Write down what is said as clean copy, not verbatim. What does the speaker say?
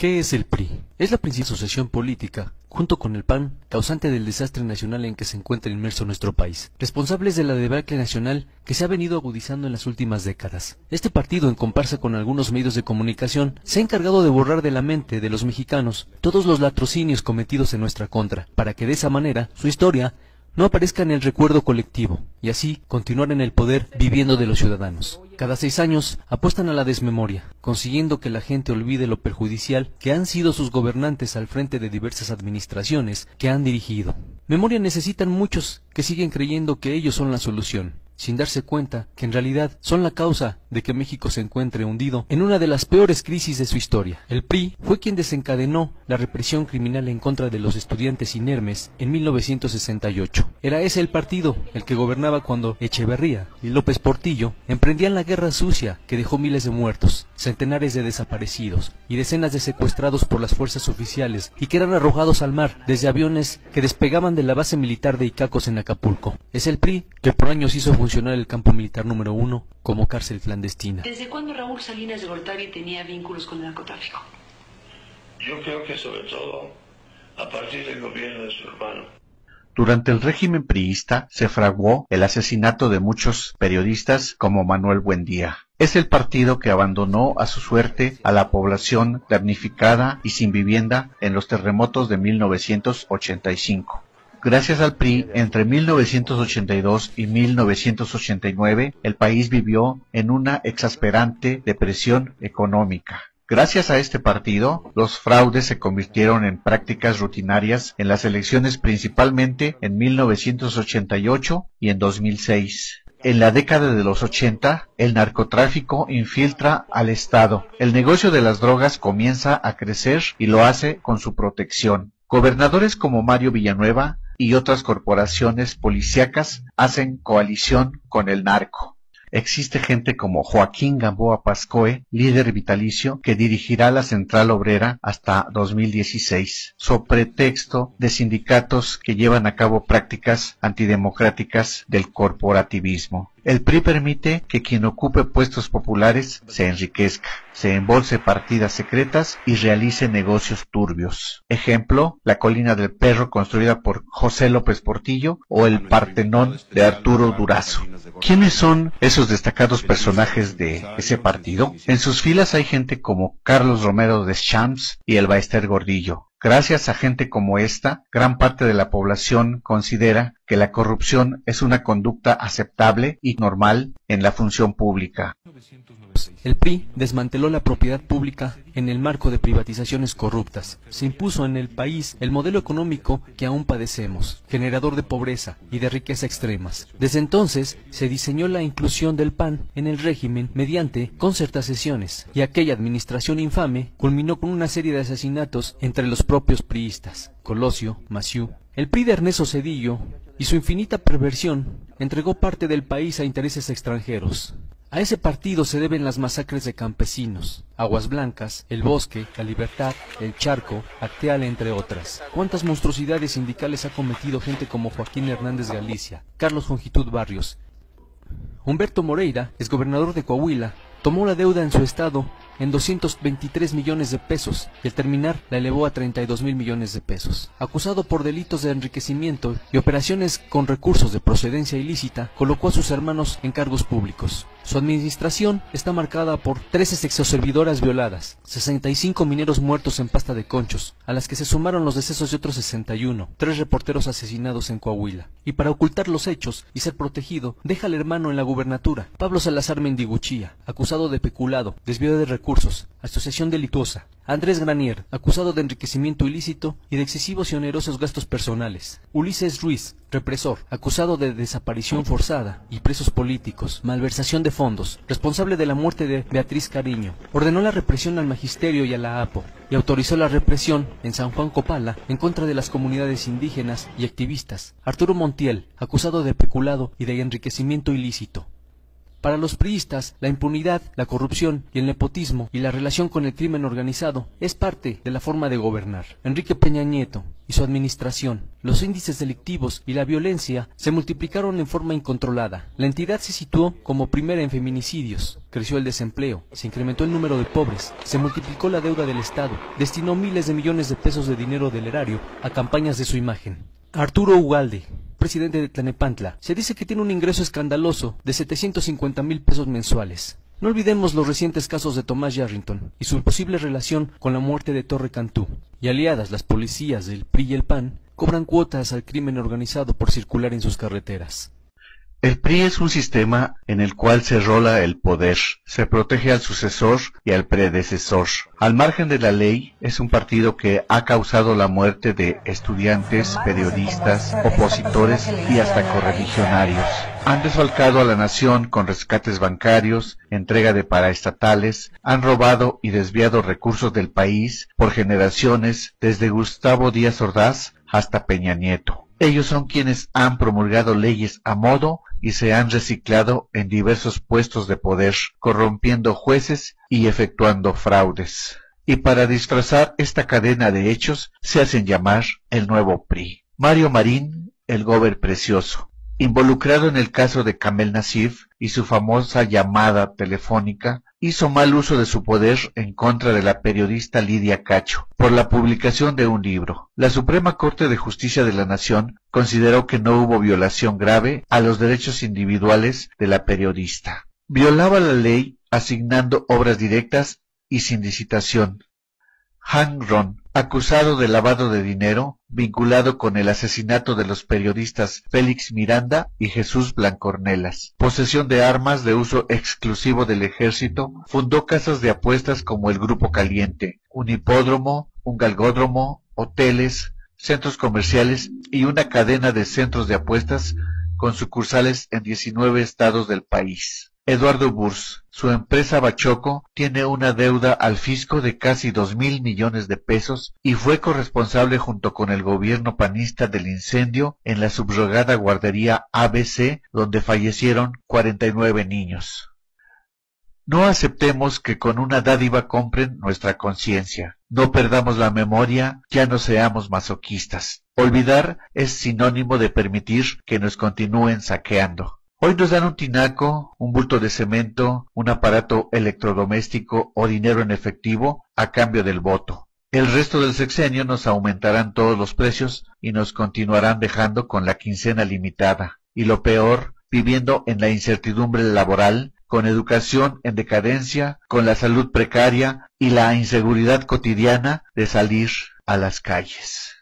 ¿Qué es el PRI? Es la principal asociación política, junto con el PAN, causante del desastre nacional en que se encuentra inmerso nuestro país, responsables de la debacle nacional que se ha venido agudizando en las últimas décadas. Este partido, en comparsa con algunos medios de comunicación, se ha encargado de borrar de la mente de los mexicanos todos los latrocinios cometidos en nuestra contra, para que de esa manera su historia no aparezca en el recuerdo colectivo, y así continuar en el poder viviendo de los ciudadanos. Cada 6 años apuestan a la desmemoria, consiguiendo que la gente olvide lo perjudicial que han sido sus gobernantes al frente de diversas administraciones que han dirigido. Memoria necesitan muchos que siguen creyendo que ellos son la solución, sin darse cuenta que en realidad son la causa de que México se encuentre hundido en una de las peores crisis de su historia. El PRI fue quien desencadenó la represión criminal en contra de los estudiantes inermes en 1968. Era ese el partido el que gobernaba cuando Echeverría y López Portillo emprendían la guerra sucia que dejó miles de muertos, centenares de desaparecidos y decenas de secuestrados por las fuerzas oficiales y que eran arrojados al mar desde aviones que despegaban de la base militar de Icacos en Acapulco. Es el PRI que por años hizo funcionar el campo militar número 1 como cárcel clandestina. ¿Desde cuándo Raúl Salinas de Gortari tenía vínculos con el narcotráfico? Yo creo que sobre todo a partir del gobierno de su hermano. Durante el régimen priista se fraguó el asesinato de muchos periodistas como Manuel Buendía. Es el partido que abandonó a su suerte a la población damnificada y sin vivienda en los terremotos de 1985. Gracias al PRI, entre 1982 y 1989, el país vivió en una exasperante depresión económica. Gracias a este partido, los fraudes se convirtieron en prácticas rutinarias en las elecciones, principalmente en 1988 y en 2006. En la década de los 80, el narcotráfico infiltra al Estado. El negocio de las drogas comienza a crecer y lo hace con su protección. Gobernadores como Mario Villanueva y otras corporaciones policíacas hacen coalición con el narco. Existe gente como Joaquín Gamboa Pascoe, líder vitalicio, que dirigirá la Central Obrera hasta 2016, so pretexto de sindicatos que llevan a cabo prácticas antidemocráticas del corporativismo. El PRI permite que quien ocupe puestos populares se enriquezca, se embolse partidas secretas y realice negocios turbios. Ejemplo, la Colina del Perro construida por José López Portillo o el Partenón de Arturo Durazo. ¿Quiénes son esos destacados personajes de ese partido? En sus filas hay gente como Carlos Romero Deschamps y el Baester Gordillo. Gracias a gente como esta, gran parte de la población considera que la corrupción es una conducta aceptable y normal en la función pública. El PRI desmanteló la propiedad pública en el marco de privatizaciones corruptas. Se impuso en el país el modelo económico que aún padecemos, generador de pobreza y de riqueza extremas. Desde entonces se diseñó la inclusión del PAN en el régimen mediante concertaciones, y aquella administración infame culminó con una serie de asesinatos entre los propios priistas. Colosio, Maciú, el PRI de Ernesto Zedillo y su infinita perversión entregó parte del país a intereses extranjeros. A ese partido se deben las masacres de campesinos, Aguas Blancas, El Bosque, La Libertad, El Charco, Acteal, entre otras. ¿Cuántas monstruosidades sindicales ha cometido gente como Joaquín Hernández Galicia, Carlos Jongitud Barrios? Humberto Moreira, exgobernador de Coahuila, tomó la deuda en su estado en 223 millones de pesos y al terminar la elevó a 32,000 millones de pesos. Acusado por delitos de enriquecimiento y operaciones con recursos de procedencia ilícita, colocó a sus hermanos en cargos públicos. Su administración está marcada por 13 sexoservidoras violadas, 65 mineros muertos en pasta de conchos, a las que se sumaron los decesos de otros 61, 3 reporteros asesinados en Coahuila. Y para ocultar los hechos y ser protegido, deja al hermano en la gubernatura, Pablo Salazar Mendiguchía, acusado de peculado, desvío de recursos, asociación delictuosa. Andrés Granier, acusado de enriquecimiento ilícito y de excesivos y onerosos gastos personales. Ulises Ruiz, represor, acusado de desaparición forzada y presos políticos, malversación de fondos, responsable de la muerte de Beatriz Cariño. Ordenó la represión al magisterio y a la APO, y autorizó la represión en San Juan Copala en contra de las comunidades indígenas y activistas. Arturo Montiel, acusado de peculado y de enriquecimiento ilícito. Para los priistas, la impunidad, la corrupción y el nepotismo y la relación con el crimen organizado es parte de la forma de gobernar. Enrique Peña Nieto y su administración, los índices delictivos y la violencia se multiplicaron en forma incontrolada. La entidad se situó como primera en feminicidios, creció el desempleo, se incrementó el número de pobres, se multiplicó la deuda del Estado, destinó miles de millones de pesos de dinero del erario a campañas de su imagen. Arturo Ugalde, presidente de Tlanepantla, se dice que tiene un ingreso escandaloso de 750,000 pesos mensuales. No olvidemos los recientes casos de Tomás Yarrington y su posible relación con la muerte de Torre Cantú. Y aliadas, las policías del PRI y el PAN cobran cuotas al crimen organizado por circular en sus carreteras. El PRI es un sistema en el cual se rola el poder, se protege al sucesor y al predecesor. Al margen de la ley, es un partido que ha causado la muerte de estudiantes, periodistas, opositores y hasta correligionarios. Han desfalcado a la nación con rescates bancarios, entrega de paraestatales, han robado y desviado recursos del país por generaciones, desde Gustavo Díaz Ordaz hasta Peña Nieto. Ellos son quienes han promulgado leyes a modo y se han reciclado en diversos puestos de poder, corrompiendo jueces y efectuando fraudes. Y para disfrazar esta cadena de hechos, se hacen llamar el nuevo PRI. Mario Marín, el gober precioso, involucrado en el caso de Kamel Nacif y su famosa llamada telefónica, hizo mal uso de su poder en contra de la periodista Lidia Cacho por la publicación de un libro. La Suprema Corte de Justicia de la Nación consideró que no hubo violación grave a los derechos individuales de la periodista. Violaba la ley asignando obras directas y sin licitación. Han Ron, acusado de lavado de dinero, vinculado con el asesinato de los periodistas Félix Miranda y Jesús Blancornelas. Posesión de armas de uso exclusivo del ejército, fundó casas de apuestas como el Grupo Caliente, un hipódromo, un galgódromo, hoteles, centros comerciales y una cadena de centros de apuestas con sucursales en 19 estados del país. Eduardo Burs, su empresa Bachoco, tiene una deuda al fisco de casi 2,000 millones de pesos y fue corresponsable junto con el gobierno panista del incendio en la subrogada guardería ABC, donde fallecieron 49 niños. No aceptemos que con una dádiva compren nuestra conciencia. No perdamos la memoria, ya no seamos masoquistas. Olvidar es sinónimo de permitir que nos continúen saqueando. Hoy nos dan un tinaco, un bulto de cemento, un aparato electrodoméstico o dinero en efectivo a cambio del voto. El resto del sexenio nos aumentarán todos los precios y nos continuarán dejando con la quincena limitada. Y lo peor, viviendo en la incertidumbre laboral, con educación en decadencia, con la salud precaria y la inseguridad cotidiana de salir a las calles.